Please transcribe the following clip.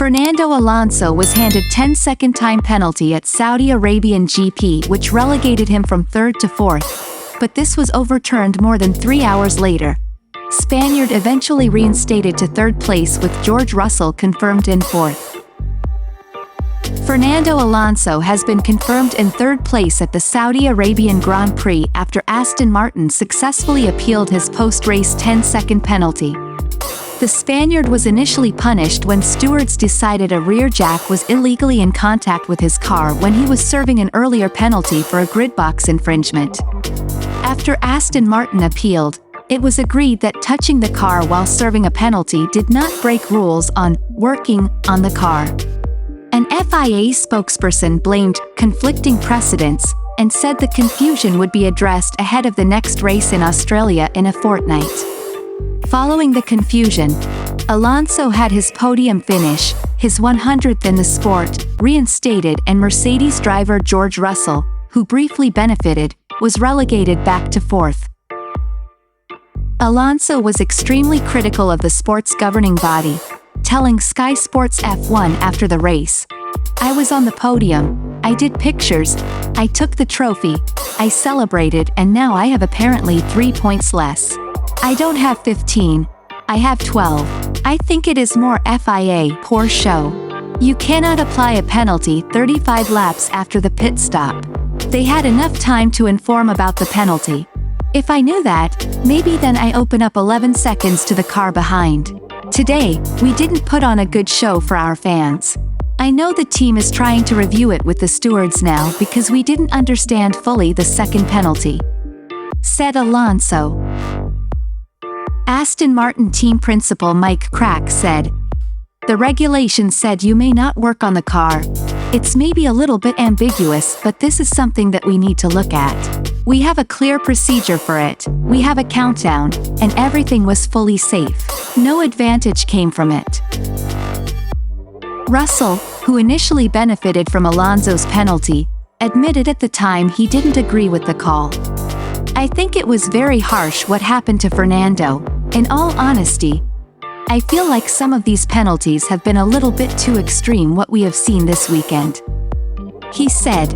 Fernando Alonso was handed 10-second time penalty at Saudi Arabian GP, which relegated him from third to fourth, but this was overturned more than 3 hours later. Spaniard eventually reinstated to third place with George Russell confirmed in fourth. Fernando Alonso has been confirmed in third place at the Saudi Arabian Grand Prix after Aston Martin successfully appealed his post-race 10-second penalty. The Spaniard was initially punished when stewards decided a rear jack was illegally in contact with his car when he was serving an earlier penalty for a gridbox infringement. After Aston Martin appealed, it was agreed that touching the car while serving a penalty did not break rules on working on the car. An FIA spokesperson blamed conflicting precedents and said the confusion would be addressed ahead of the next race in Australia in a fortnight. Following the confusion, Alonso had his podium finish, his 100th in the sport, reinstated, and Mercedes driver George Russell, who briefly benefited, was relegated back to fourth. Alonso was extremely critical of the sport's governing body, telling Sky Sports F1 after the race, "I was on the podium, I did pictures, I took the trophy, I celebrated, and now I have apparently 3 points less. I don't have 15, I have 12. I think it is more FIA poor show. You cannot apply a penalty 35 laps after the pit stop. They had enough time to inform about the penalty. If I knew that, maybe then I open up 11 seconds to the car behind. Today, we didn't put on a good show for our fans. I know the team is trying to review it with the stewards now because we didn't understand fully the second penalty," said Alonso. Aston Martin team principal Mike Crack said, "The regulation said you may not work on the car. It's maybe a little bit ambiguous, but this is something that we need to look at. We have a clear procedure for it, we have a countdown, and everything was fully safe. No advantage came from it." Russell, who initially benefited from Alonso's penalty, admitted at the time he didn't agree with the call. "I think it was very harsh what happened to Fernando. In all honesty, I feel like some of these penalties have been a little bit too extreme what we have seen this weekend," he said.